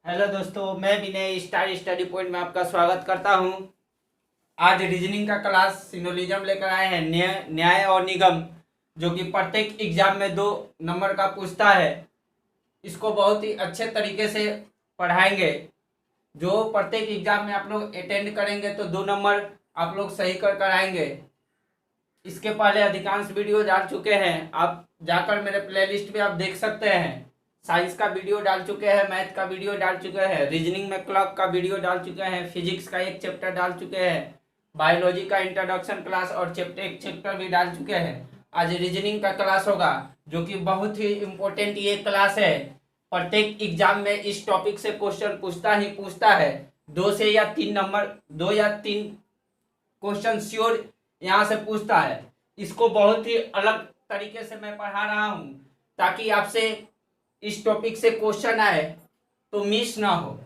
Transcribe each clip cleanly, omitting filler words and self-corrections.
Hello दोस्तों, मैं विनय star study point में आपका स्वागत करता हूं। आज रीजनिंग का क्लास सिनोलिज्म लेकर आए हैं, न्याय और निगम, जो कि प्रत्येक एग्जाम में 2 नंबर का पूछता है। इसको बहुत ही अच्छे तरीके से पढ़ाएंगे। जो प्रत्येक एग्जाम में आप लोग अटेंड करेंगे तो 2 नंबर आप लोग सही कर आएंगे। इसके पहले अधिकांश वीडियो डाल चुके हैं, आप जाकर मेरे प्लेलिस्ट में आप देख सकते हैं। साइंस का वीडियो डाल चुके हैं, मैथ का वीडियो डाल चुके हैं, रीजनिंग में क्लॉक का वीडियो डाल चुके हैं, फिजिक्स का एक चैप्टर डाल चुके हैं, बायोलॉजी का इंट्रोडक्शन क्लास और एक चैप्टर भी डाल चुके हैं। आज रीजनिंग का क्लास होगा, जो कि बहुत ही इम्पोर्टेंट ये क्लास है। प्रत्येक एग्जाम में इस टॉपिक से क्वेश्चन पूछता है। 2 से या 3 नंबर, 2 या 3 क्वेश्चन श्योर यहाँ से पूछता है। इसको बहुत ही अलग तरीके से मैं पढ़ा रहा हूँ, ताकि आपसे इस टॉपिक से क्वेश्चन आए तो मिस ना हो।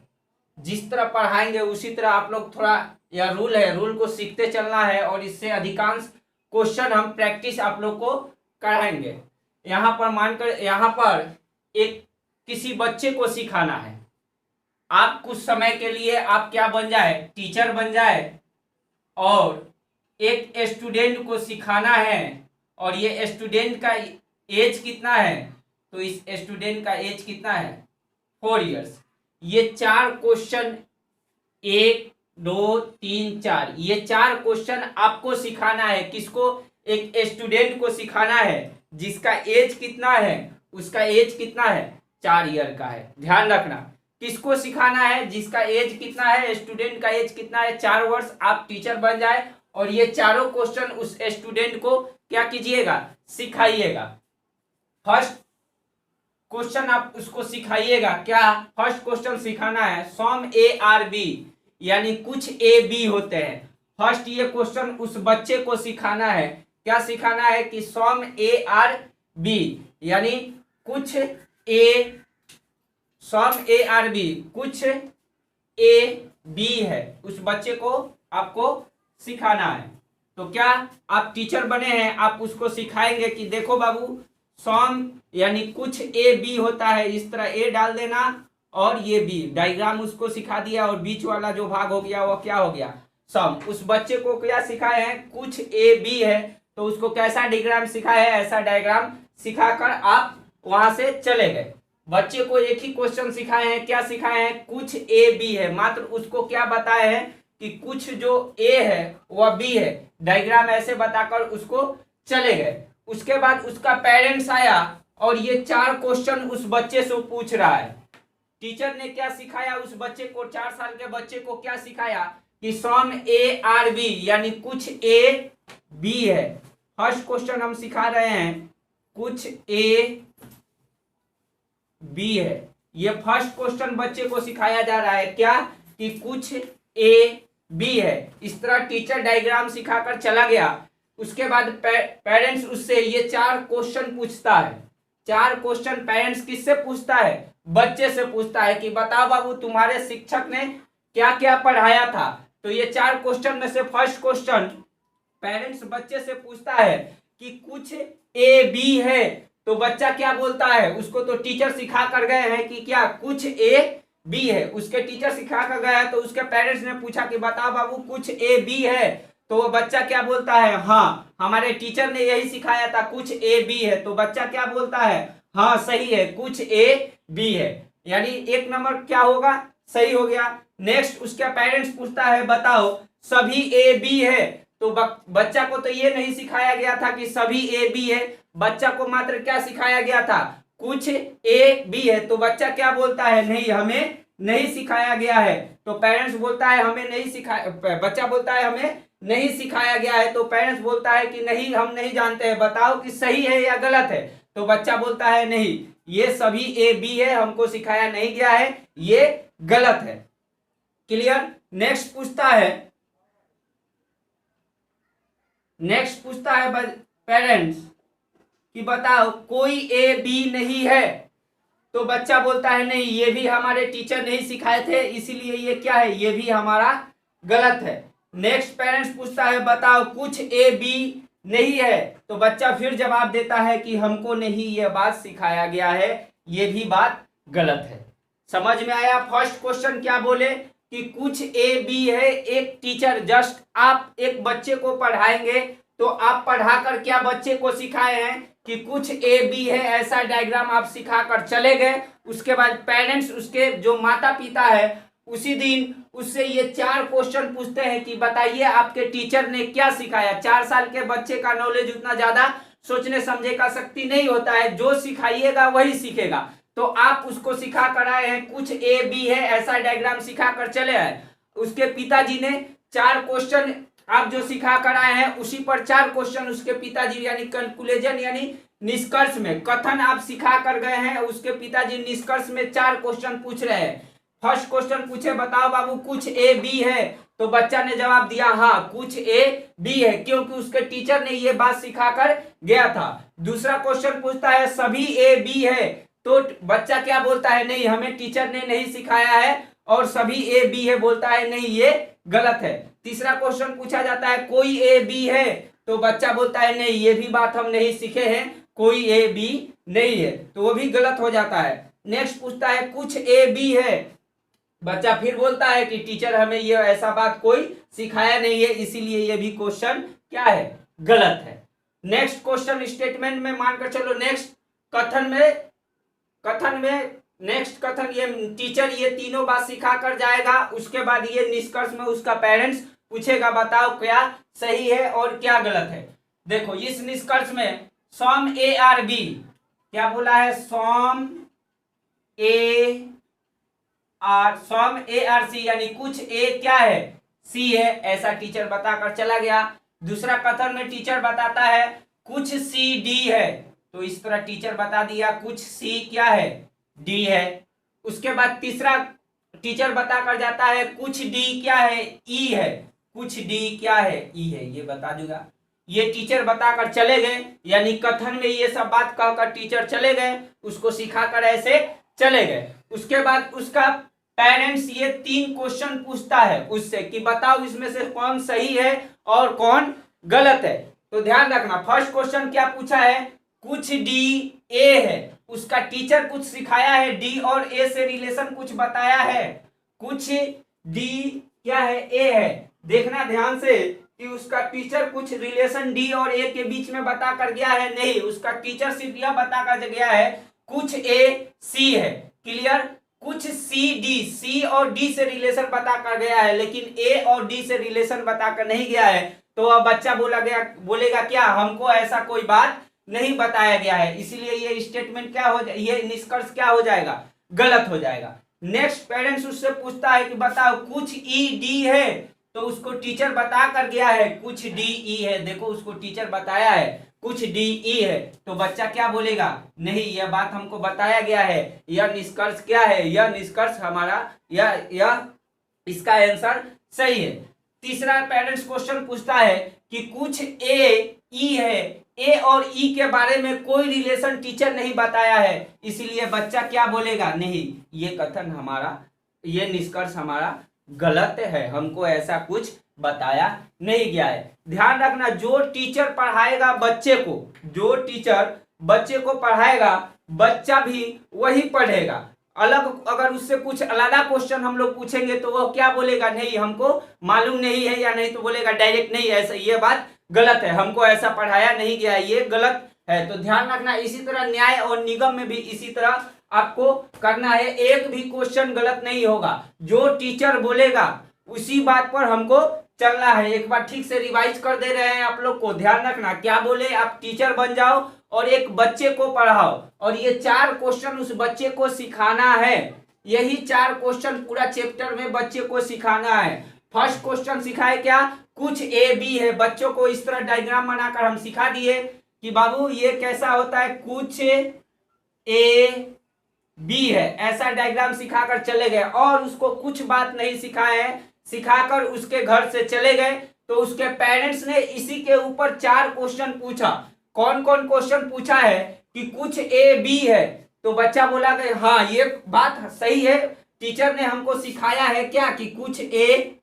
जिस तरह पढ़ाएंगे उसी तरह आप लोग थोड़ा, यह रूल है, रूल को सीखते चलना है और इससे अधिकांश क्वेश्चन हम प्रैक्टिस आप लोग को कराएंगे। यहाँ पर एक किसी बच्चे को सिखाना है। आप कुछ समय के लिए आप क्या बन जाए, टीचर बन जाए, और एक स्टूडेंट को सिखाना है। और ये स्टूडेंट का एज कितना है, तो इस स्टूडेंट का एज कितना है, 4 इयर्स। ये 4 क्वेश्चन, 1 2 3 4, ये 4 क्वेश्चन आपको सिखाना है। किसको? एक स्टूडेंट को सिखाना है जिसका एज कितना है, उसका एज कितना है, 4 ईयर का है। ध्यान रखना, किसको सिखाना है? जिसका एज कितना है, स्टूडेंट का एज कितना है, 4 वर्ष। आप टीचर बन जाए और ये चारों क्वेश्चन उस स्टूडेंट को क्या कीजिएगा, सिखाइएगा। फर्स्ट क्वेश्चन आप उसको सिखाइएगा। क्या फर्स्ट क्वेश्चन सिखाना है? सम ए आर बी, यानी कुछ ए बी होते हैं। फर्स्ट ये क्वेश्चन उस बच्चे को सिखाना है। क्या सिखाना है? कि सम ए आर बी, यानी कुछ ए, सम ए आर बी, कुछ ए बी है, उस बच्चे को आपको सिखाना है। तो क्या आप टीचर बने हैं, आप उसको सिखाएंगे कि देखो बाबू, सम यानी कुछ ए बी होता है, इस तरह ए डाल देना और ये बी, डायग्राम उसको सिखा दिया, और बीच वाला जो भाग हो गया वो क्या हो गया, सम। उस बच्चे को क्या सिखाए हैं? कुछ ए बी है, तो उसको कैसा डायग्राम सिखाया है, ऐसा डायग्राम सिखाकर आप वहां से चले गए। बच्चे को एक ही क्वेश्चन सिखाए हैं। क्या सिखाए हैं? कुछ ए बी है, मात्र उसको क्या बताए हैं कि कुछ जो ए है वह बी है, डायग्राम ऐसे बताकर उसको चले गए। उसके बाद उसका पेरेंट्स आया और ये 4 क्वेश्चन उस बच्चे से पूछ रहा है। टीचर ने क्या सिखाया उस बच्चे को, 4 साल के बच्चे को क्या सिखाया? कि सम ए आर बी, यानी कुछ ए बी है। फर्स्ट क्वेश्चन हम सिखा रहे हैं, कुछ ए बी है। ये फर्स्ट क्वेश्चन बच्चे को सिखाया जा रहा है। क्या? कि कुछ ए बी है। इस तरह टीचर डायग्राम सिखाकर चला गया। उसके बाद पेरेंट्स उससे ये 4 क्वेश्चन पूछता है। 4 क्वेश्चन पेरेंट्स किससे पूछता है? बच्चे से पूछता है कि बताओ बाबू, तुम्हारे शिक्षक ने क्या क्या पढ़ाया था। तो ये 4 क्वेश्चन में से फर्स्ट क्वेश्चन पेरेंट्स बच्चे से पूछता है कि कुछ ए बी है। तो बच्चा क्या बोलता है? उसको तो टीचर सिखा कर गए हैं कि क्या कुछ ए बी है, उसके टीचर सिखा कर गया है। तो उसके पेरेंट्स ने पूछा कि बताओ बाबू, कुछ ए बी है। तो वो बच्चा क्या बोलता है? हाँ, हमारे टीचर ने यही सिखाया था, कुछ ए बी है। तो बच्चा क्या बोलता है? हाँ सही है, कुछ ए बी है। यानी 1 नंबर क्या होगा, सही हो गया। नेक्स्ट उसका पेरेंट्स पूछता है, बताओ सभी ए बी है। तो बच्चा को तो ये नहीं सिखाया गया था कि सभी ए बी है, बच्चा को मात्र क्या सिखाया गया था? कुछ ए बी है। तो बच्चा क्या बोलता है? नहीं, हमें नहीं सिखाया गया है। तो पेरेंट्स बोलता है हमें नहीं सिखाया, बच्चा बोलता है हमें नहीं सिखाया गया है। तो पेरेंट्स बोलता है कि नहीं, हम नहीं जानते हैं, बताओ कि सही है या गलत है। तो बच्चा बोलता है नहीं, ये सभी ए बी है, हमको सिखाया नहीं गया है, ये गलत है। क्लियर? नेक्स्ट पूछता है पेरेंट्स कि बताओ कोई ए बी नहीं है। तो बच्चा बोलता है नहीं, ये भी हमारे टीचर नहीं सिखाए थे, इसीलिए ये क्या है, ये भी हमारा गलत है। नेक्स्ट पेरेंट्स पूछता है, बताओ कुछ ए बी नहीं है। तो बच्चा फिर जवाब देता है कि हमको नहीं ये बात सिखाया गया है, ये भी बात गलत है। समझ में आया? फर्स्ट क्वेश्चन क्या बोले कि कुछ ए बी है, एक टीचर जस्ट आप एक बच्चे को पढ़ाएंगे तो आप पढ़ाकर क्या बच्चे को सिखाए हैं कि कुछ ए बी है, ऐसा डायग्राम आप सिखाकर चले गए। उसके बाद पेरेंट्स, उसके जो माता पिता है, उसी दिन उससे ये 4 क्वेश्चन पूछते हैं कि बताइए आपके टीचर ने क्या सिखाया। 4 साल के बच्चे का नॉलेज उतना ज्यादा सोचने समझे का शक्ति नहीं होता है, जो सिखाइएगा वही सीखेगा। तो आप उसको सिखा कर आए हैं कुछ ए बी है, ऐसा डायग्राम सिखा कर चले आए। उसके पिताजी ने 4 क्वेश्चन आप जो सिखा कर आए हैं उसी पर 4 क्वेश्चन उसके पिताजी यानी कंक्लूजन यानी निष्कर्ष में कथन आप सिखा कर गए हैं, उसके पिताजी निष्कर्ष में 4 क्वेश्चन पूछ रहे हैं। फर्स्ट क्वेश्चन पूछे बताओ बाबू कुछ ए बी है, तो बच्चा ने जवाब दिया हाँ कुछ ए बी है, क्योंकि उसके टीचर ने ये बात सिखाकर गया था। दूसरा क्वेश्चन पूछता है सभी ए बी है, तो बच्चा क्या बोलता है नहीं हमें टीचर ने नहीं सिखाया है, और सभी ए बी है बोलता है नहीं ये गलत है। तीसरा क्वेश्चन पूछा जाता है कोई ए बी है, तो बच्चा बोलता है नहीं ये भी बात हम नहीं सीखे हैं, कोई ए बी नहीं है, तो वो भी गलत हो जाता है। नेक्स्ट पूछता है कुछ ए बी है, बच्चा फिर बोलता है कि टीचर हमें ये ऐसा बात कोई सिखाया नहीं है, इसीलिए ये भी क्वेश्चन क्या है गलत है। नेक्स्ट क्वेश्चन स्टेटमेंट में मानकर चलो, नेक्स्ट कथन में नेक्स्ट कथन ये टीचर ये तीनों बात सिखा कर जाएगा, उसके बाद ये निष्कर्ष में उसका पेरेंट्स पूछेगा बताओ क्या सही है और क्या गलत है। देखो इस निष्कर्ष में सम ए आर बी क्या बोला है, सम ए आर सी यानी कुछ ए क्या है सी है, ऐसा टीचर बताकर चला गया। दूसरा कथन में टीचर बताता है कुछ सी डी है, तो इस तरह टीचर बता दिया कुछ सी क्या है डी है। उसके बाद तीसरा टीचर बताकर जाता है कुछ डी क्या है ई है, कुछ डी क्या है ई है, ये बता दूंगा। ये टीचर बताकर चले गए, यानी कथन में ये सब बात कहकर टीचर चले गए, उसको सिखाकर ऐसे चले गए। उसके बाद उसका पेरेंट्स ये 3 क्वेश्चन पूछता है उससे कि बताओ इसमें से कौन सही है और कौन गलत है। तो ध्यान रखना फर्स्ट क्वेश्चन क्या पूछा है कुछ डी ए है, उसका टीचर कुछ सिखाया है, डी और ए से रिलेशन कुछ बताया है, कुछ डी क्या है ए है। देखना ध्यान से कि उसका टीचर कुछ रिलेशन डी और ए के बीच में बता कर गया है, नहीं उसका टीचर सिर्फ यह बता कर गया है कुछ ए सी है। क्लियर, कुछ सी डी, सी और डी से रिलेशन बताकर गया है, लेकिन ए और डी से रिलेशन बताकर नहीं गया है। तो अब बच्चा बोलेगा क्या हमको ऐसा कोई बात नहीं बताया गया है, इसीलिए ये स्टेटमेंट क्या हो ये निष्कर्ष क्या हो जाएगा गलत हो जाएगा। नेक्स्ट पेरेंट्स उससे पूछता है कि बताओ कुछ ई डी है, तो उसको टीचर बता कर गया है कुछ डी ई है, देखो उसको टीचर बताया है कुछ डी ई है, तो बच्चा क्या बोलेगा नहीं यह बात हमको बताया गया है, यह निष्कर्ष क्या है, यह निष्कर्ष हमारा यह इसका आंसर सही है। तीसरा पेरेंट्स क्वेश्चन पूछता है कि कुछ ए ई है, ए और ई के बारे में कोई रिलेशन टीचर नहीं बताया है, इसीलिए बच्चा क्या बोलेगा नहीं ये कथन हमारा ये निष्कर्ष हमारा गलत है, हमको ऐसा कुछ बताया नहीं गया है। ध्यान रखना जो टीचर पढ़ाएगा बच्चे को, जो टीचर बच्चे को पढ़ाएगा बच्चा भी वही पढ़ेगा। अलग अगर उससे कुछ अलग क्वेश्चन हम लोग पूछेंगे तो वो क्या बोलेगा नहीं हमको मालूम नहीं है, या नहीं तो बोलेगा डायरेक्ट नहीं ऐसा ये बात गलत है, हमको ऐसा पढ़ाया नहीं गया ये गलत है। तो ध्यान रखना इसी तरह न्याय और निगम में भी इसी तरह आपको करना है, एक भी क्वेश्चन गलत नहीं होगा, जो टीचर बोलेगा उसी बात पर हमको चलना है। एक बार ठीक से रिवाइज कर दे रहे हैं आप लोग को, ध्यान रखना क्या बोले आप टीचर बन जाओ और एक बच्चे को पढ़ाओ और ये 4 क्वेश्चन उस बच्चे को सिखाना है, यही 4 क्वेश्चन पूरा चैप्टर में बच्चे को सिखाना है। फर्स्ट क्वेश्चन सिखाए क्या कुछ ए बी है, बच्चों को इस तरह डायग्राम बनाकर हम सिखा दिए कि बाबू ये कैसा होता है कुछ ए बी है, ऐसा डायग्राम सिखाकर चले गए और उसको कुछ बात नहीं सिखाए हैं, सिखाकर उसके घर से चले गए। तो उसके पेरेंट्स ने इसी के ऊपर 4 क्वेश्चन पूछा। कौन कौन क्वेश्चन पूछा है कि कुछ ए बी है, तो बच्चा बोला कि हाँ ये बात सही है, टीचर ने हमको सिखाया है क्या कि कुछ ए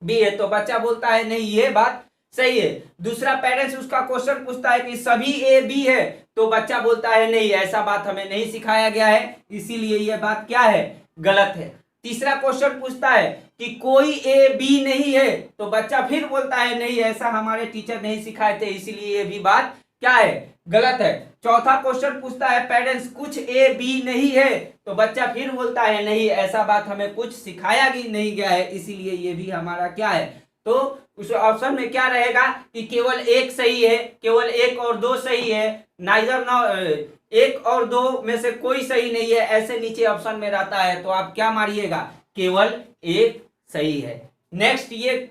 बी है, तो बच्चा बोलता है नहीं ये बात सही है। दूसरा पेरेंट्स उसका क्वेश्चन पूछता है कि सभी ए बी है, तो बच्चा बोलता है नहीं ऐसा बात हमें नहीं सिखाया गया है, इसीलिए ये बात क्या है गलत है। तीसरा क्वेश्चन पूछता है कि कोई ए बी नहीं है, तो बच्चा फिर बोलता है नहीं, ऐसा हमारे टीचर नहीं सिखाए थे, इसीलिए ये भी बात क्या है, गलत है। चौथा क्वेश्चन पूछता है पेरेंट्स कुछ ए बी नहीं है, तो बच्चा फिर बोलता है नहीं, ऐसा बात हमें कुछ सिखाया ही नहीं गया है, इसीलिए ये भी हमारा क्या है। तो उस ऑप्शन में क्या रहेगा कि केवल एक सही है, केवल एक और दो सही है, नाइदर नॉ, एक और दो में से कोई सही नहीं है, ऐसे नीचे ऑप्शन में रहता है, तो आप क्या मारिएगा, केवल एक सही है। नेक्स्ट ये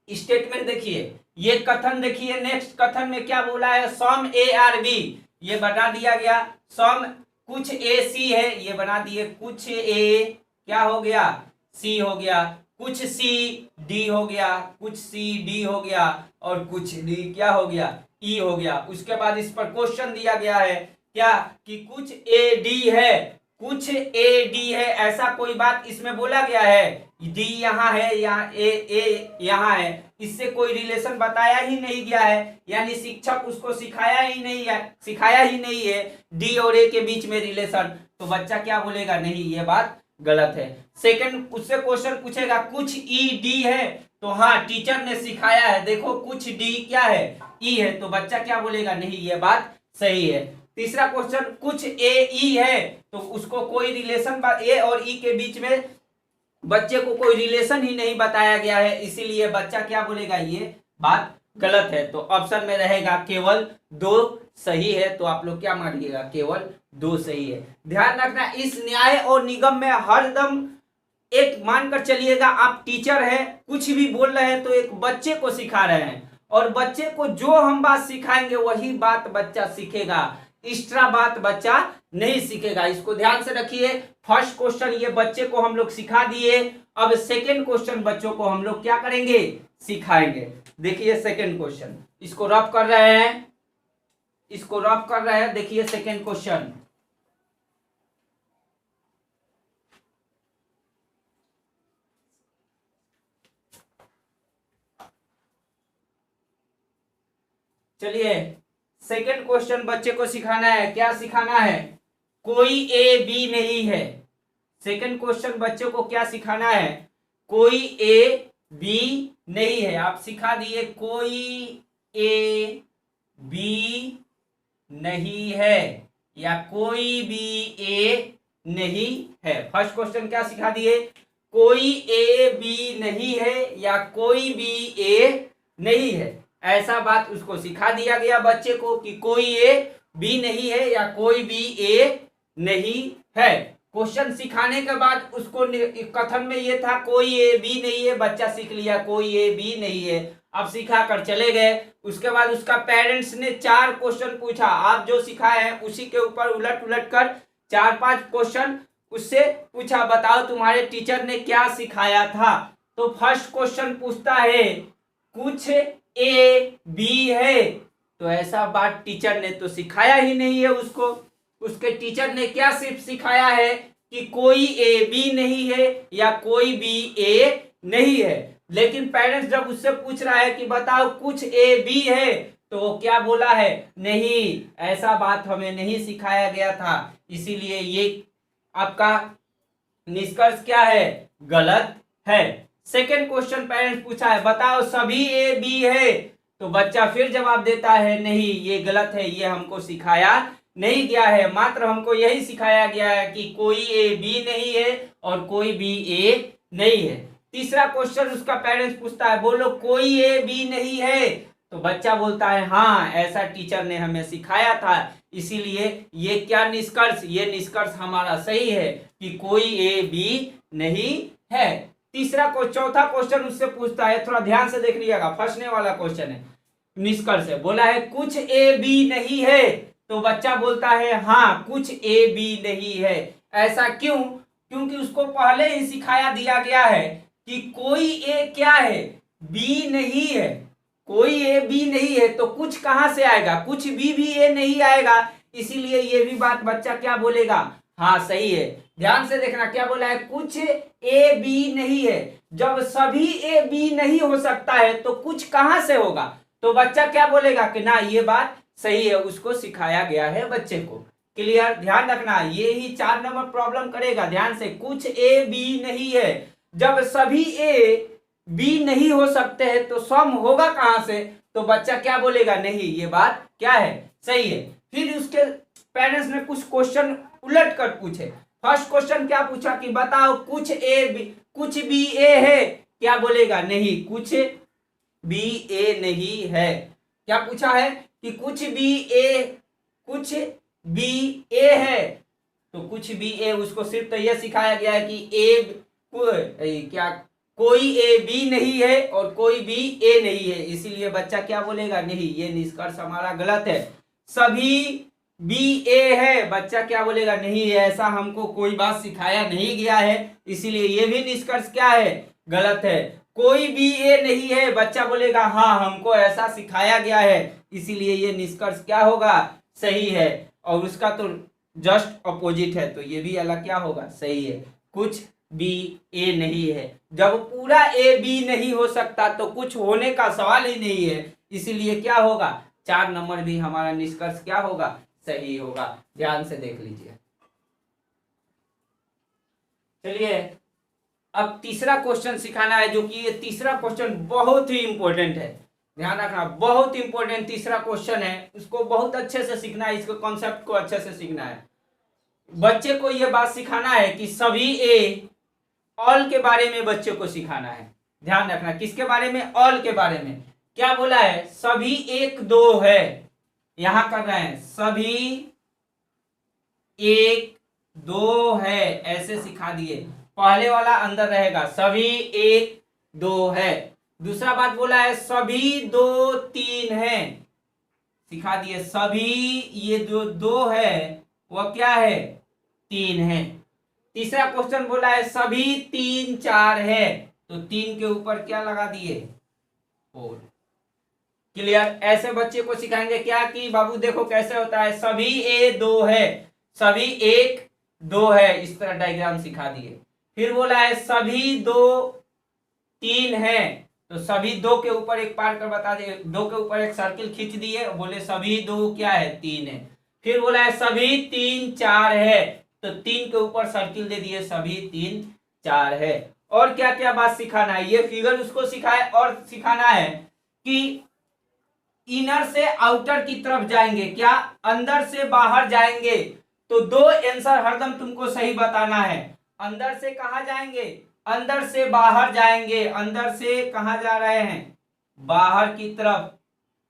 स्टेटमेंट देखिए, ये कथन देखिए, नेक्स्ट कथन में क्या बोला है, सम ए आर बी, ये बता दिया गया, सम कुछ ए सी है, ये बना दिए, कुछ ए क्या हो गया, सी हो गया, कुछ सी डी हो गया, कुछ सी डी हो गया, और कुछ डी क्या हो गया, ई हो गया। उसके बाद इस पर क्वेश्चन दिया गया है क्या कि कुछ ए डी है, कुछ ए डी है, ऐसा कोई बात इसमें बोला गया है, डी यहाँ है, यहाँ ए यहाँ है, इससे कोई रिलेशन बताया ही नहीं गया है, यानी शिक्षक उसको सिखाया ही नहीं है डी और ए के बीच में रिलेशन, तो बच्चा क्या बोलेगा, नहीं, ये बात गलत है। सेकंड उससे क्वेश्चन पूछेगा कुछ ई डी है, तो हाँ टीचर ने सिखाया है, देखो कुछ डी क्या है, ई है, तो बच्चा क्या बोलेगा, नहीं, ये बात सही है। तीसरा क्वेश्चन कुछ ए ई है, तो उसको कोई रिलेशन ए और ई के बीच में बच्चे को कोई रिलेशन ही नहीं बताया गया है, इसीलिए बच्चा क्या बोलेगा, ये बात गलत है। तो ऑप्शन में रहेगा केवल दो सही है, तो आप लोग क्या मानिएगा, केवल दो सही है। ध्यान रखना इस न्याय और निगम में हरदम एक मानकर चलिएगा, आप टीचर हैं, कुछ भी बोल रहे हैं तो एक बच्चे को सिखा रहे हैं, और बच्चे को जो हम बात सिखाएंगे वही बात बच्चा सीखेगा, एक्स्ट्रा बात बच्चा नहीं सीखेगा, इसको ध्यान से रखिए। फर्स्ट क्वेश्चन ये बच्चे को हम लोग सिखा दिए, अब सेकंड क्वेश्चन बच्चों को हम लोग क्या करेंगे, सिखाएंगे। देखिए सेकंड क्वेश्चन, इसको रफ कर रहे हैं, इसको रफ कर रहे हैं, देखिए सेकंड क्वेश्चन, चलिए सेकंड क्वेश्चन बच्चे को सिखाना है, क्या सिखाना है, कोई ए बी नहीं है। सेकंड क्वेश्चन बच्चे को क्या सिखाना है, कोई ए बी नहीं है, आप सिखा दिए कोई ए बी नहीं है, या कोई भी ए नहीं है। फर्स्ट क्वेश्चन क्या सिखा दिए, कोई ए बी नहीं है या कोई भी ए नहीं है, ऐसा बात उसको सिखा दिया गया बच्चे को कि कोई ए बी नहीं है या कोई भी ए नहीं है। क्वेश्चन सिखाने के बाद उसको कथन में ये था कोई ए बी नहीं है, बच्चा सीख लिया कोई ए बी नहीं है, अब सिखा कर चले गए। उसके बाद उसका पेरेंट्स ने 4 क्वेश्चन पूछा, आप जो सिखाए हैं उसी के ऊपर उलट उलट कर 4-5 क्वेश्चन उससे पूछा, बताओ तुम्हारे टीचर ने क्या सिखाया था। तो फर्स्ट क्वेश्चन पूछता है कुछ ए बी है, तो ऐसा बात टीचर ने तो सिखाया ही नहीं है उसको, उसके टीचर ने क्या सिर्फ सिखाया है कि कोई ए बी नहीं है या कोई भी ए नहीं है। लेकिन पेरेंट्स जब उससे पूछ रहा है कि बताओ कुछ ए बी है, तो वो क्या बोला है, नहीं, ऐसा बात हमें नहीं सिखाया गया था, इसीलिए ये आपका निष्कर्ष क्या है, गलत है। सेकेंड क्वेश्चन पेरेंट्स पूछा है बताओ सभी ए बी है, तो बच्चा फिर जवाब देता है नहीं, ये गलत है, ये हमको सिखाया नहीं गया है, मात्र हमको यही सिखाया गया है कि कोई ए बी नहीं है और कोई भी ए नहीं है। तीसरा क्वेश्चन उसका पेरेंट्स पूछता है बोलो कोई ए बी नहीं है, तो बच्चा बोलता है हाँ, ऐसा टीचर ने हमें सिखाया था, इसीलिए ये क्या निष्कर्ष, ये निष्कर्ष हमारा सही है कि कोई ए बी नहीं है। चौथा क्वेश्चन उससे पूछता है, थोड़ा ध्यान से देख लीजिएगा, फंसने वाला क्वेश्चन है, निष्कर्ष है, बोला है कुछ ए बी नहीं है, तो बच्चा बोलता है हाँ कुछ ए बी नहीं है। ऐसा क्यों, क्योंकि उसको पहले ही सिखाया दिया गया है कि कोई ए क्या है, बी नहीं है, कोई ए बी नहीं है, तो कुछ कहां से आएगा, कुछ भी ए नहीं आएगा, इसीलिए ये भी बात बच्चा क्या बोलेगा, हाँ सही है। ध्यान से देखना क्या बोला है, कुछ ए बी नहीं है, जब सभी ए बी नहीं हो सकता है तो कुछ कहां से होगा, तो बच्चा क्या बोलेगा कि ना ये बात सही है, उसको सिखाया गया है बच्चे को। क्लियर, ध्यान रखना, ये ही 4 नंबर प्रॉब्लम करेगा। ध्यान से, कुछ ए बी नहीं है, जब सभी ए बी नहीं हो सकते हैं तो सम होगा कहां से? तो बच्चा क्या बोलेगा? नहीं, ये बात क्या है? सही है। फिर उसके पेरेंट्स ने कुछ क्वेश्चन उलट कर पूछे। फर्स्ट क्वेश्चन क्या पूछा कि बताओ कुछ बी ए है? क्या बोलेगा? नहीं, कुछ बी ए नहीं है। क्या पूछा है कि कुछ बी ए है, तो कुछ बी ए, उसको सिर्फ तो यह सिखाया गया है कि क्या कोई ए बी नहीं है और कोई बी ए नहीं है, इसीलिए बच्चा क्या बोलेगा? नहीं, ये निष्कर्ष हमारा गलत है। सभी बी ए है, बच्चा क्या बोलेगा? नहीं, ऐसा हमको कोई बात सिखाया नहीं गया है, इसीलिए ये भी निष्कर्ष क्या है? गलत है। कोई बी ए नहीं है, बच्चा बोलेगा हाँ, हमको ऐसा सिखाया गया है, इसीलिए ये निष्कर्ष क्या होगा? सही है। और उसका तो जस्ट अपोजिट है, तो ये भी अलग क्या होगा? सही है। कुछ बी ए नहीं है, जब पूरा ए बी नहीं हो सकता तो कुछ होने का सवाल ही नहीं है, इसीलिए क्या होगा? 4 नंबर भी हमारा निष्कर्ष क्या होगा? सही होगा। ध्यान से देख लीजिए। चलिए, अब तीसरा क्वेश्चन सिखाना है, जो कि ये तीसरा क्वेश्चन बहुत ही इंपॉर्टेंट है। ध्यान रखना, बहुत इंपॉर्टेंट तीसरा क्वेश्चन है, उसको बहुत अच्छे से सीखना है, इसको कॉन्सेप्ट को अच्छे से सीखना है। बच्चे को यह बात सिखाना है कि सभी ए ऑल के बारे में बच्चे को सिखाना है। ध्यान रखना, किसके बारे में? ऑल के बारे में। क्या बोला है? सभी 1 2 है, यहां कर रहे हैं सभी 1 2 है, ऐसे सिखा दिए। पहले वाला अंदर रहेगा, सभी 1 2 है। दूसरा बात बोला है सभी 2 3 है, सिखा दिए सभी ये जो 2 है वह क्या है? 3 है। तीसरा क्वेश्चन बोला है सभी 3 4 है, तो 3 के ऊपर क्या लगा दिए? 4। क्लियर? ऐसे बच्चे को सिखाएंगे क्या कि बाबू देखो कैसे होता है, सभी ए 2 है, सभी 1 2 है, इस तरह डायग्राम सिखा दिए। फिर बोला है सभी 2 3 है, तो सभी 2 के ऊपर एक पार कर बता दिए, 2 के ऊपर एक सर्किल खींच दिए, बोले सभी 2 क्या है? 3 है। फिर बोला है सभी 3 4 है, तो 3 के ऊपर सर्किल दे दिए, सभी 3 4 है। और क्या क्या बात सिखाना है? ये फिगर उसको सिखाए और सिखाना है कि इनर से आउटर की तरफ जाएंगे, क्या अंदर से बाहर जाएंगे, तो 2 आंसर हरदम तुमको सही बताना है। अंदर से कहां जाएंगे? अंदर से बाहर जाएंगे। अंदर से कहां जा रहे हैं? बाहर की तरफ।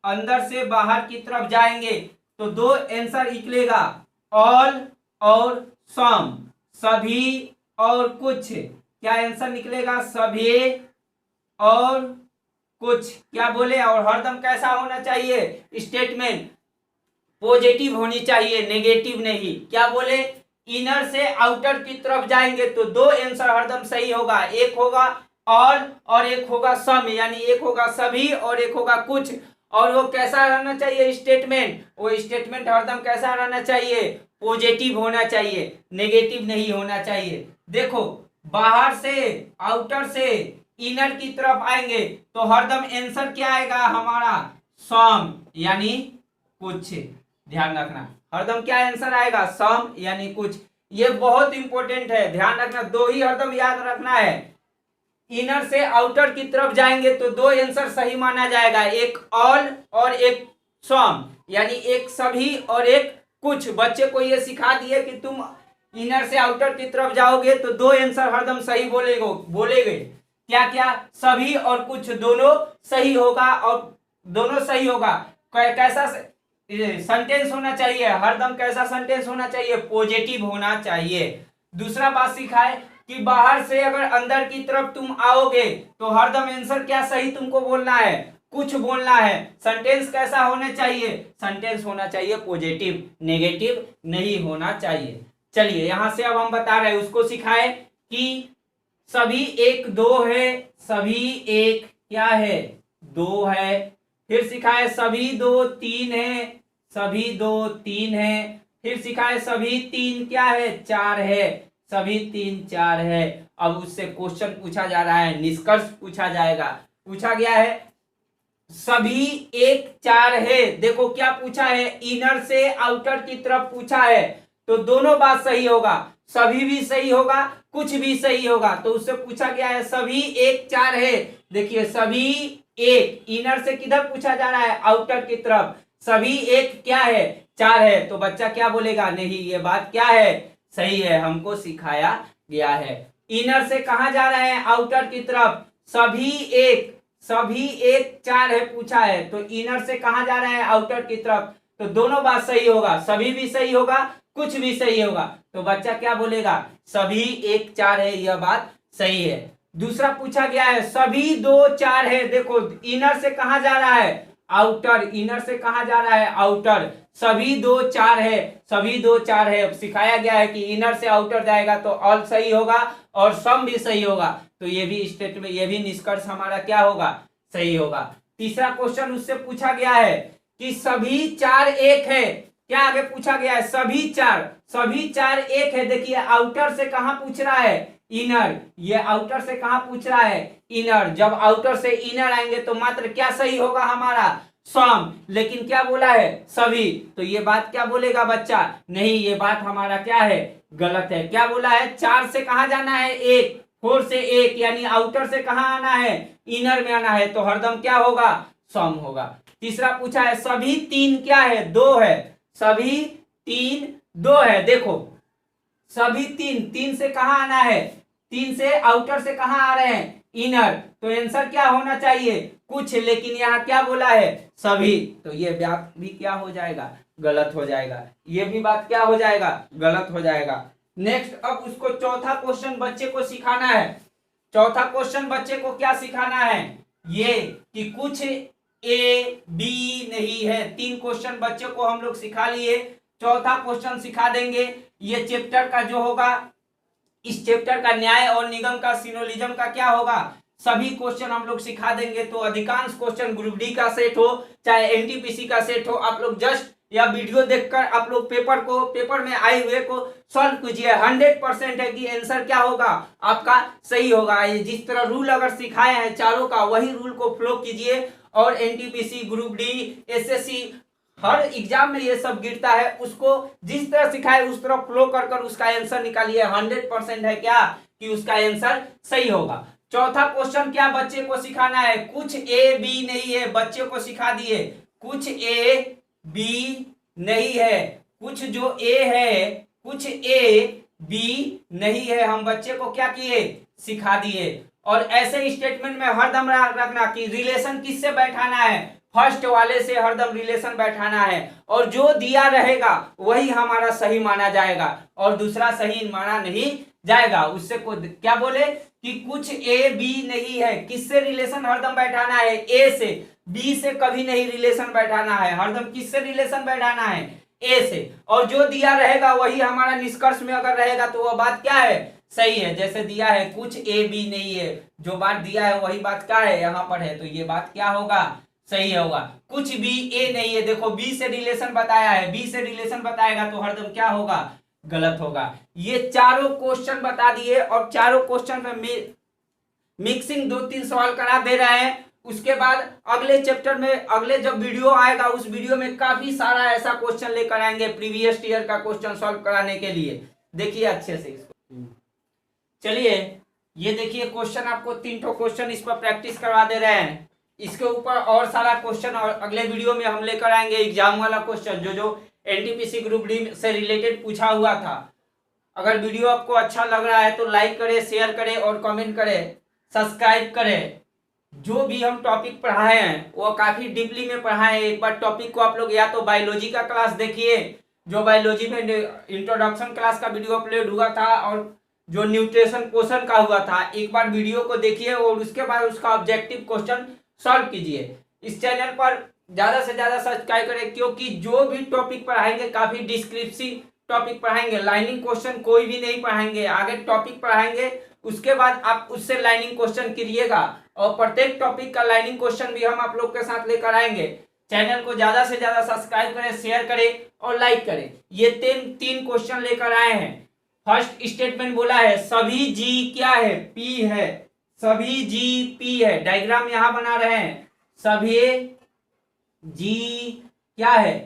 अंदर से बाहर की तरफ जाएंगे तो 2 आंसर निकलेगा, ऑल और सम, सभी और कुछ। क्या आंसर निकलेगा? सभी और कुछ। क्या बोले? और हरदम कैसा होना चाहिए? स्टेटमेंट पॉजिटिव होनी चाहिए, नेगेटिव नहीं। क्या बोले? इनर से आउटर की तरफ जाएंगे तो 2 आंसर हरदम सही होगा, एक होगा ऑल और एक होगा सम, यानी एक होगा सभी और एक होगा कुछ। और वो कैसा रहना चाहिए? स्टेटमेंट, वो स्टेटमेंट हरदम कैसा रहना चाहिए? पॉजिटिव होना चाहिए, नेगेटिव नहीं होना चाहिए। देखो, बाहर से आउटर से इनर की तरफ आएंगे तो हरदम आंसर क्या आएगा हमारा? सम यानी कुछ। ध्यान रखना, हरदम क्या आंसर आएगा? सम यानी कुछ। ये बहुत इंपॉर्टेंट है, ध्यान रखना, 2 ही हरदम याद रखना है। इनर से आउटर की तरफ जाएंगे तो 2 आंसर सही माना जाएगा, एक ऑल और एक सम, यानी एक सभी और एक कुछ। बच्चे को ये सिखा दिए कि तुम इनर से आउटर की तरफ जाओगे तो 2 आंसर हरदम सही बोलेगे। क्या क्या? सभी और कुछ दोनों सही होगा, और दोनों सही होगा। कैसा सेंटेंस होना चाहिए? हरदम कैसा सेंटेंस होना चाहिए? पॉजिटिव होना चाहिए। दूसरा बात सिखाए कि बाहर से अगर अंदर की तरफ तुम आओगे तो हरदम आंसर क्या सही तुमको बोलना है? कुछ बोलना है। सेंटेंस कैसा होना चाहिए? सेंटेंस होना चाहिए पॉजिटिव, नेगेटिव नहीं होना चाहिए। चलिए, यहां से अब हम बता रहे हैं, उसको सिखाए कि सभी 1 2 है, सभी 1 क्या है? 2 है। फिर सिखाए सभी 2 3 है, सभी 2 3 है। फिर सिखाए सभी 3 क्या है? 4 है, सभी 3 4 है। अब उससे क्वेश्चन पूछा जा रहा है, निष्कर्ष पूछा जाएगा। पूछा गया है सभी एक चार है। देखो क्या पूछा है, इनर से आउटर की तरफ पूछा है, तो दोनों बात सही होगा, सभी भी सही होगा, कुछ भी सही होगा। तो उससे पूछा गया है सभी एक चार है। देखिए सभी एक, इनर से किधर पूछा जा रहा है, आउटर की तरफ, सभी एक क्या है, चार है। तो बच्चा क्या बोलेगा, नहीं ये बात क्या है, सही है, हमको सिखाया गया है। इनर से कहा जा रहा है, आउटर की तरफ, सभी एक, सभी एक चार है पूछा है, तो इनर से कहा जा रहा है, आउटर की तरफ, तो दोनों बात सही होगा, सभी भी सही होगा, कुछ भी सही होगा। तो बच्चा क्या बोलेगा, सभी एक चार है, यह बात सही है। दूसरा पूछा गया है, सभी दो चार है। देखो इनर से कहा जा रहा है, आउटर, इनर से कहा जा रहा है, आउटर, सभी दो चार है, सभी दो चार है। अब सिखाया गया है कि इनर से आउटर जाएगा तो ऑल सही होगा और सम भी सही होगा। तो ये भी स्टेटमेंट, ये भी निष्कर्ष हमारा क्या होगा, सही होगा। तीसरा क्वेश्चन उससे पूछा गया है कि सभी चार एक है। क्या आगे पूछा गया है, सभी चार, सभी चार एक है। देखिए आउटर से कहां पूछ रहा है, इनर, ये आउटर से कहां पूछ रहा है, इनर। जब आउटर से इनर आएंगे तो मात्र क्या सही होगा हमारा, सम। लेकिन क्या बोला है, सभी। तो ये बात क्या बोलेगा बच्चा, नहीं ये बात हमारा क्या है, गलत है। क्या बोला है, चार से कहा जाना है, एक, फोर से एक, यानी आउटर से कहा आना है, इनर में आना है, तो हरदम क्या होगा, सम होगा। तीसरा पूछा है, सभी तीन क्या है, दो है, सभी तीन दो है। देखो सभी तीन, तीन से कहा आना है, तीन से आउटर से कहा आ रहे हैं, इनर, तो आंसर क्या होना चाहिए, कुछ, लेकिन यहाँ क्या बोला है, सभी। तो ये बात भी क्या हो जाएगा, गलत हो जाएगा, ये भी बात क्या हो जाएगा, गलत हो जाएगा। नेक्स्ट अब उसको चौथा क्वेश्चन बच्चे को सिखाना है। चौथा क्वेश्चन बच्चे को क्या सिखाना है, ये कि कुछ ए बी नहीं है। तीन क्वेश्चन बच्चे को हम लोग सिखा लिए, चौथा क्वेश्चन सिखा देंगे। ये चैप्टर का जो होगा, इस चैप्टर का न्याय और निगम का सिनोलिज्म का क्या होगा, सभी क्वेश्चन हम लोग सिखा देंगे। तो अधिकांश क्वेश्चन ग्रुप डी का सेट हो चाहे एनटीपीसी का सेट हो, आप लोग जस्ट या वीडियो देखकर आप लोग पेपर में आए हुए को सॉल्व कीजिए। 100% है कि आंसर क्या होगा आपका, सही होगा। ये जिस तरह रूल अगर सिखाए हैं चारों का, वही रूल को फॉलो कीजिए। और एनटीपीसी, ग्रुप डी, एसएससी, हर एग्जाम में ये सब गिरता है, उसको जिस तरह सिखाए उस तरह फ्लो कर कर उसका आंसर निकालिए। 100% है क्या कि उसका आंसर सही होगा। चौथा क्वेश्चन क्या बच्चे को सिखाना है, कुछ ए बी नहीं है, बच्चे को सिखा दिए कुछ ए बी नहीं है, कुछ जो ए है, कुछ ए बी नहीं है, हम बच्चे को क्या किए, सिखा दिए। और ऐसे स्टेटमेंट में हरदम रखना कि रिलेशन किससे बैठाना है, फर्स्ट वाले से हरदम रिलेशन बैठाना है, और जो दिया रहेगा वही हमारा सही माना जाएगा और दूसरा सही माना नहीं जाएगा। उससे को क्या बोले कि कुछ ए बी नहीं है, किससे रिलेशन हरदम बैठाना है, ए से, बी से कभी नहीं रिलेशन बैठाना है, हरदम किससे रिलेशन बैठाना है, ए से। और जो दिया रहेगा वही हमारा निष्कर्ष में अगर रहेगा तो वह बात क्या है, सही है। जैसे दिया है कुछ ए बी नहीं है, जो बात दिया है वही बात क्या है, यहाँ पर है, तो ये बात क्या होगा, सही होगा। कुछ भी ए नहीं है, देखो बी से रिलेशन बताया है, बी से रिलेशन बताएगा तो हरदम क्या होगा, गलत होगा। ये चारों क्वेश्चन बता दिए और चारों क्वेश्चन में मिक्सिंग 2-3 सवाल करा दे रहे हैं। उसके बाद अगले चैप्टर में, अगले जब वीडियो आएगा उस वीडियो में काफी सारा ऐसा क्वेश्चन लेकर आएंगे प्रीवियस ईयर का क्वेश्चन सॉल्व कराने के लिए। देखिए अच्छे से इसको, चलिए ये देखिए क्वेश्चन, आपको 3 क्वेश्चन इस पर प्रैक्टिस करवा दे रहे हैं। इसके ऊपर और सारा क्वेश्चन और अगले वीडियो में हम लेकर आएंगे एग्जाम वाला क्वेश्चन, जो एनटीपीसी ग्रुप डी से रिलेटेड पूछा हुआ था। अगर वीडियो आपको अच्छा लग रहा है तो लाइक करें, शेयर करें और कमेंट करें, सब्सक्राइब करें। जो भी हम टॉपिक पढ़ाए हैं वो काफी डीपली में पढ़ाए हैं। एक बार टॉपिक को आप लोग या तो बायोलॉजी का क्लास देखिए, जो बायोलॉजी में इंट्रोडक्शन क्लास का वीडियो अपलोड हुआ था, और जो न्यूट्रिशन क्वेश्चन का हुआ था, एक बार वीडियो को देखिए और उसके बाद उसका ऑब्जेक्टिव क्वेश्चन सॉल्व कीजिए। इस चैनल पर ज्यादा से ज्यादा सब्सक्राइब करें, क्योंकि जो भी टॉपिक पढ़ाएंगे काफी डिस्क्रिप्टिव टॉपिक पढ़ाएंगे, लाइनिंग क्वेश्चन कोई भी नहीं पढ़ाएंगे। आगे टॉपिक पढ़ाएंगे उसके बाद आप उससे लाइनिंग क्वेश्चन कीजिएगा, और प्रत्येक टॉपिक का लाइनिंग क्वेश्चन भी हम आप लोग के साथ लेकर आएंगे। चैनल को ज्यादा से ज्यादा सब्सक्राइब करें, शेयर करें और लाइक करें। ये तीन क्वेश्चन लेकर आए हैं। फर्स्ट स्टेटमेंट बोला है सभी जी क्या है, पी है, सभी जी पी है। डायग्राम यहां बना रहे हैं, सभी जी क्या है,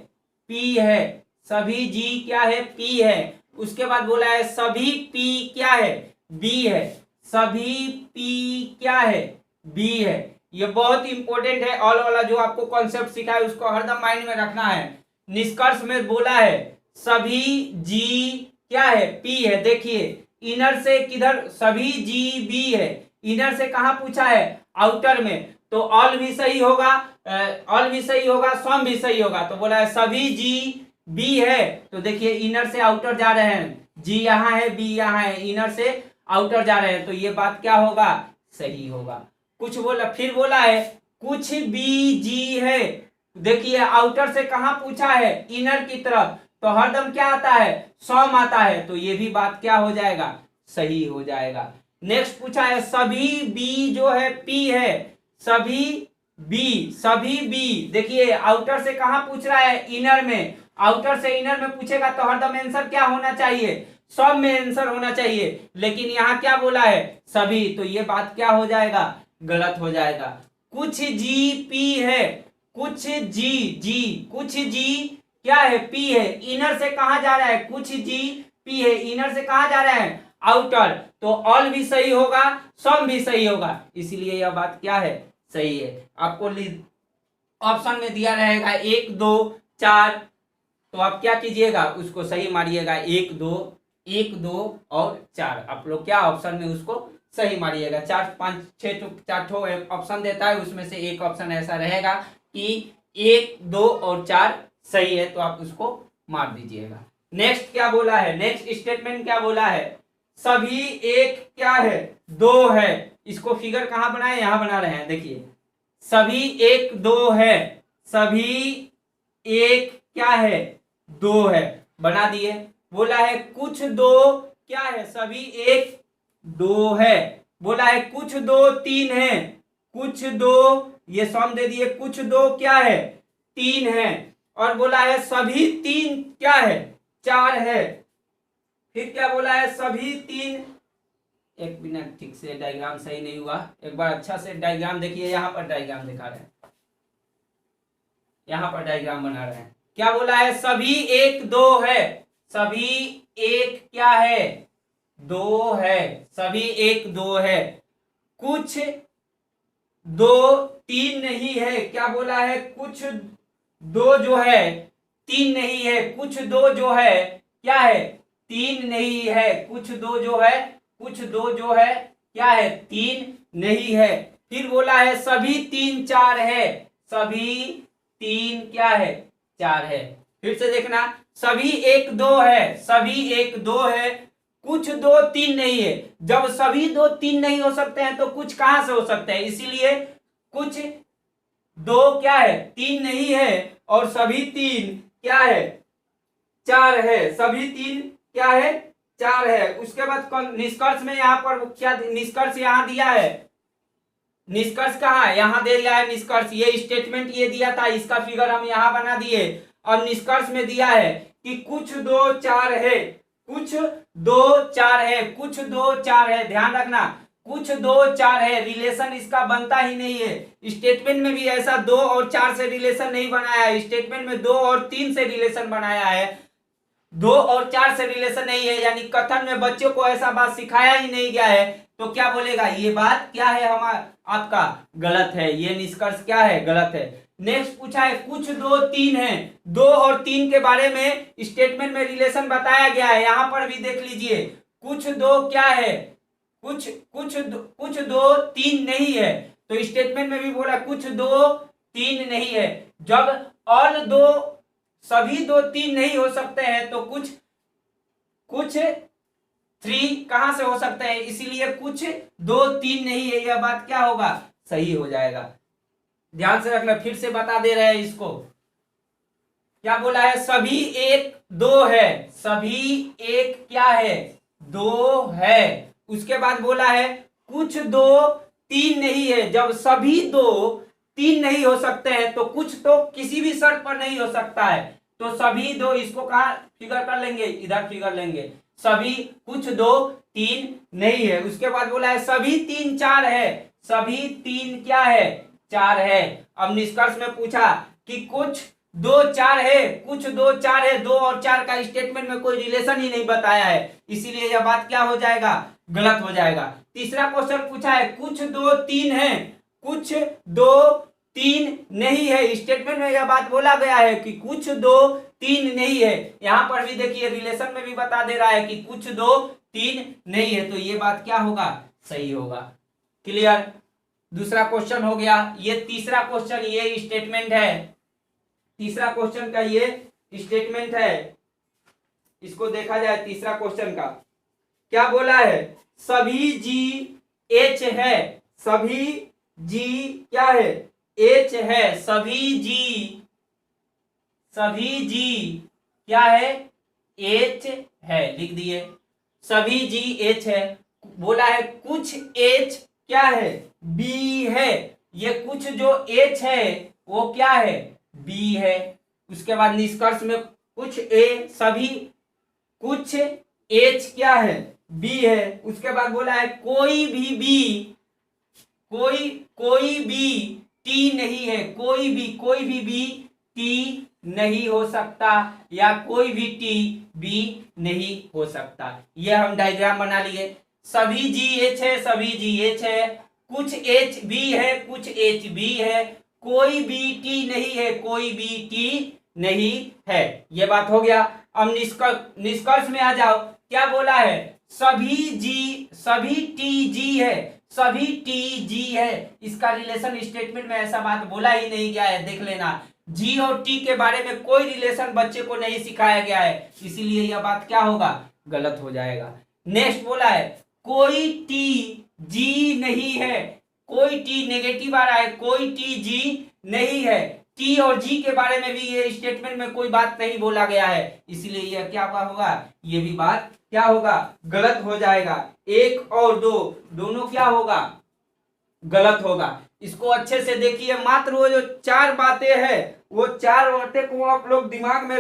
पी है, सभी जी क्या है, पी है। उसके बाद बोला है सभी पी क्या है, बी है, सभी पी क्या है, बी है। ये बहुत इंपॉर्टेंट है, ऑल वाला जो आपको कॉन्सेप्ट सीखा है उसको हरदम माइंड में रखना है। निष्कर्ष में बोला है सभी जी क्या है, पी है। देखिए इनर से किधर, सभी जी बी है, इनर से कहां पूछा है, आउटर में, तो ऑल भी सही होगा, ऑल भी सही होगा, सम भी सही होगा। तो बोला है सभी जी बी है, तो देखिए इनर से आउटर जा रहे हैं, जी यहाँ है, बी यहाँ है, इनर से आउटर जा रहे हैं, तो ये बात क्या होगा, सही होगा। कुछ बोला, फिर बोला है कुछ बी जी है। देखिए आउटर से कहां पूछा है, इनर की तरफ, तो हरदम क्या आता है, सम आता है, तो ये भी बात क्या हो जाएगा, सही हो जाएगा। नेक्स्ट पूछा है सभी बी जो है पी है, सभी बी, सभी बी। देखिए आउटर से कहां पूछ रहा है, इनर में, आउटर से इनर में पूछेगा तो हरदम आंसर क्या होना चाहिए, सब में आंसर होना चाहिए, लेकिन यहां क्या बोला है, सभी, तो ये बात क्या हो जाएगा, गलत हो जाएगा। कुछ जी पी है, कुछ जी, जी कुछ जी क्या है, पी है, इनर से कहां जा रहा है, कुछ जी पी है, इनर से कहां जा रहा है, आउटर, तो ऑल भी सही होगा, सम भी सही होगा, इसलिए यह बात क्या है, सही है। आपको ऑप्शन में दिया रहेगा 1 2 4, तो आप क्या कीजिएगा, उसको सही मारिएगा, 1 2, 1 2 और 4, आप लोग क्या ऑप्शन में उसको सही मारिएगा। 4 5 6 4 ऑप्शन देता है, उसमें से एक ऑप्शन ऐसा रहेगा कि 1 2 और 4 सही है, तो आप उसको मार दीजिएगा। नेक्स्ट क्या बोला है, नेक्स्ट स्टेटमेंट क्या बोला है, सभी एक क्या है, 2 है। इसको फिगर कहां बनाए, यहां बना रहे हैं, देखिए सभी एक 2 है, सभी एक क्या है, 2 है, बना दिए। बोला है कुछ 2 क्या है, सभी एक 2 है। बोला है कुछ 2 3 है, कुछ 2, ये सम दे दिए, कुछ 2 क्या है, 3 है। और बोला है सभी 3 क्या है, 4 है। फिर क्या बोला है, सभी 3, एक मिनट, ठीक से डायग्राम सही नहीं हुआ, एक बार अच्छा से डायग्राम देखिए, यहां पर डायग्राम दिखा रहे हैं, यहां पर डायग्राम बना रहे हैं। क्या बोला है, सभी एक 2 है, सभी एक क्या है, 2 है, सभी एक 2 है। कुछ 2 3 नहीं है, क्या बोला है, कुछ 2 जो है 3 नहीं है, कुछ 2 जो है क्या है, 3 नहीं है, कुछ 2 जो है, कुछ 2 जो है क्या है, 3 नहीं है। फिर बोला है सभी 3 4 है, सभी 3 क्या है, 4 है। फिर से देखना, सभी एक 2 है, सभी एक 2 है, कुछ 2 3 नहीं है। जब सभी 2 3 नहीं हो सकते हैं तो कुछ कहां से हो सकते हैं, इसीलिए कुछ 2 क्या है, 3 नहीं है, और सभी 3 क्या है, 4 है, सभी 3 क्या है, 4 है। उसके बाद निष्कर्ष में यहां पर क्या निष्कर्ष यहां दिया है, निष्कर्ष कहाँ है, यहां दे दिया है निष्कर्ष, ये स्टेटमेंट ये दिया था, इसका फिगर हम यहां बना दिए, और निष्कर्ष में दिया है कि कुछ 2 4 है, कुछ 2 4 है, कुछ 2 4 है, ध्यान रखना, कुछ 2 4 है, रिलेशन इसका बनता ही नहीं है। स्टेटमेंट में भी ऐसा 2 और 4 से रिलेशन नहीं बनाया है, स्टेटमेंट में 2 और 3 से रिलेशन बनाया है, 2 और 4 से रिलेशन नहीं है, यानी कथन में बच्चों को ऐसा बात सिखाया ही नहीं गया है, तो क्या बोलेगा, ये बात क्या है, हमारा आपका गलत है, ये निष्कर्ष क्या है, गलत है। नेक्स्ट पूछा है कुछ 2 3 है, 2 और 3 के बारे में स्टेटमेंट में रिलेशन बताया गया है, यहां पर भी देख लीजिए, कुछ 2 क्या है, कुछ 2 3 नहीं है, तो स्टेटमेंट में भी बोला कुछ 2 3 नहीं है। जब ऑल 2 सभी 2 3 नहीं हो सकते हैं तो कुछ 3 कहां से हो सकते हैं, इसीलिए कुछ 2 3 नहीं है, यह बात क्या होगा, सही हो जाएगा। ध्यान से रखना, फिर से बता दे रहे हैं इसको, क्या बोला है, सभी एक 2 है, सभी एक क्या है, 2 है। उसके बाद बोला है कुछ 2 3 नहीं है, जब सभी 2 3 नहीं हो सकते हैं तो कुछ तो किसी भी शर्त पर नहीं हो सकता है, तो सभी 2, इसको कहा फिगर कर लेंगे, इधर फिगर लेंगे, सभी कुछ 2 3 नहीं है। उसके बाद बोला है सभी 3 4 है, सभी 3 क्या है, 4 है। अब निष्कर्ष में पूछा कि कुछ 2 4 है, कुछ 2 4 है, 2 और 4 का स्टेटमेंट में कोई रिलेशन ही नहीं बताया है, इसीलिए यह बात क्या हो जाएगा, गलत हो जाएगा। तीसरा क्वेश्चन पूछा है कुछ 2 3 है, कुछ 2 3 नहीं है, स्टेटमेंट में यह बात बोला गया है कि कुछ 2 3 नहीं है। यहां पर भी देखिए रिलेशन में भी बता दे रहा है कि कुछ 2 3 नहीं है, तो ये बात क्या होगा, सही होगा। क्लियर। दूसरा क्वेश्चन हो गया। ये तीसरा क्वेश्चन, ये स्टेटमेंट है, तीसरा क्वेश्चन का ये स्टेटमेंट है। इसको देखा जाए तीसरा क्वेश्चन का क्या बोला है, सभी जी एच है, सभी जी क्या है, एच है, सभी जी क्या है, एच है, लिख दिए, सभी जी एच है। बोला है कुछ एच क्या है, बी है, ये कुछ जो एच है वो क्या है, बी है। उसके बाद निष्कर्ष में कुछ ए सभी कुछ एच क्या है, बी है। उसके बाद बोला है कोई भी बी, कोई भी टी नहीं है, कोई भी बी टी नहीं हो सकता, या कोई भी टी बी नहीं हो सकता। यह हम डायग्राम बना लिए। सभी जी एच है, सभी जी एच है, कुछ एच बी है, कुछ एच बी है, कोई भी टी नहीं है, कोई भी टी नहीं है। यह बात हो गया। अब निष्कर्ष में आ जाओ। क्या बोला है, सभी टी जी है, सभी टी जी है। इसका रिलेशन स्टेटमेंट में ऐसा बात बोला ही नहीं गया है, देख लेना। जी और टी के बारे में कोई रिलेशन बच्चे को नहीं सिखाया गया है, इसीलिए यह बात क्या होगा, गलत हो जाएगा। नेक्स्ट बोला है कोई टी जी नहीं है, कोई टी नेगेटिव आ रहा है, कोई टी जी नहीं है। टी और जी के बारे में भी ये स्टेटमेंट में कोई बात नहीं बोला गया है, इसलिए यह क्या होगा, ये भी बात क्या होगा, गलत हो जाएगा। 1 और 2 दोनों क्या होगा, गलत होगा। इसको अच्छे से देखिए, मात्र वो जो 4 बातें हैं, वो 4 बातें को आप लोग दिमाग में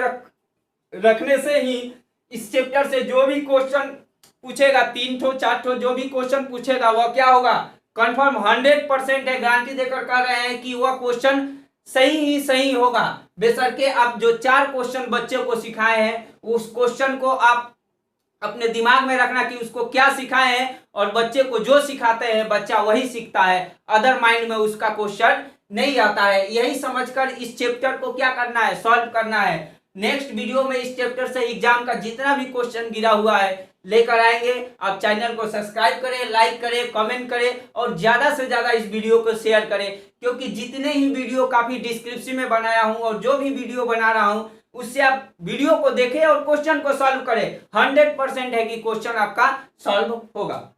रखने से ही इस चैप्टर से जो भी क्वेश्चन पूछेगा, 3 ठो 4 ठो जो भी क्वेश्चन पूछेगा, वह क्या होगा, कंफर्म 100% है, गारंटी देकर कह रहे हैं कि वह क्वेश्चन सही ही सही होगा। बेशर्ते आप जो 4 क्वेश्चन बच्चे को सिखाए हैं, उस क्वेश्चन को आप अपने दिमाग में रखना कि उसको क्या सिखाए हैं, और बच्चे को जो सिखाते हैं बच्चा वही सीखता है, अदर माइंड में उसका क्वेश्चन नहीं आता है। यही समझकर इस चैप्टर को क्या करना है, सॉल्व करना है। नेक्स्ट वीडियो में इस चैप्टर से एग्जाम का जितना भी क्वेश्चन गिरा हुआ है लेकर आएंगे। आप चैनल को सब्सक्राइब करें, लाइक करें, कमेंट करें, और ज्यादा से ज्यादा इस वीडियो को शेयर करें, क्योंकि जितने ही वीडियो काफी डिस्क्रिप्शन में बनाया हूं, और जो भी वीडियो बना रहा हूं उससे आप वीडियो को देखें और क्वेश्चन को सॉल्व करें। 100% है कि क्वेश्चन आपका सॉल्व होगा।